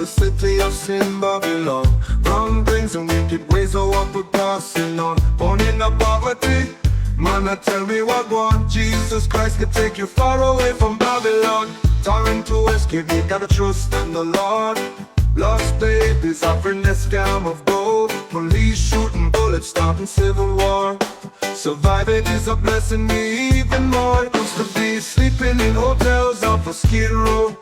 the city of sin, Babylon. Wrong things and wicked ways are what we're passing on. Born in a poverty, man, I tell me what one. Jesus Christ can take you far away from Babylon. Trying to escape, you gotta trust in the Lord. Lost babies offering a scam of gold. Police shooting bullets, starting civil war. Surviving is a blessing me even more. Used to be sleeping in hotels off a skid row,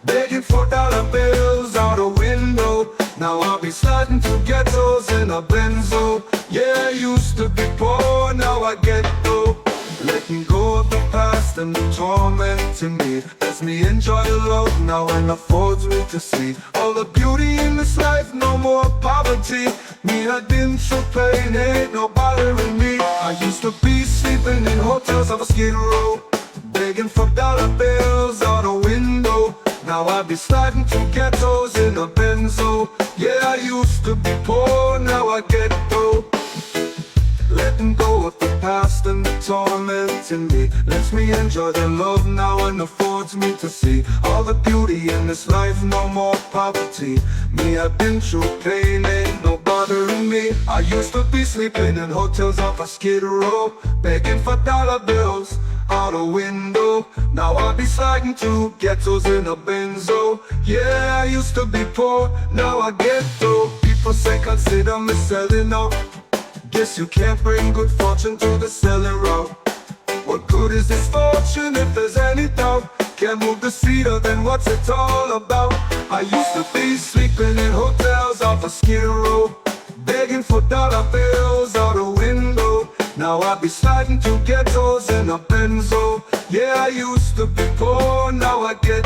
begging for dollar bills out a window. Now I'll be sliding through ghettos in a Benzo. Yeah, I used to be poor, now I get dough. Letting go of the past and the tormenting me lets me enjoy the love now and affords me to see all the beauty in this life, no more poverty. Me had been through pain, ain't no bothering me. I used to be sleeping in hotels of a skid row, begging for dollar bills out a window. Now I be sliding through ghettos in a Benzo. Yeah, I used to be poor, now I get dough. Letting go of the past and the tormenting me lets me enjoy the love now and affords me to see all the beauty in this life, no more poverty. Me, I've been through pain, ain't no bothering me. I used to be sleeping in hotels off a skid row, begging for dollar bills out a window. Now I be sliding through ghettos in a Benzo. Yeah, I used to be poor, now I get dough. People say consider me selling out. Guess you can't bring good fortune to the selling route. What good is this fortune if there's any doubt? Can't move the cedar, then what's it all about? I used to be sleeping in hotels off a skid row, begging for dollar bills out a window. Now I be sliding through ghettos in a Benzo. Yeah, I used to be poor, now I get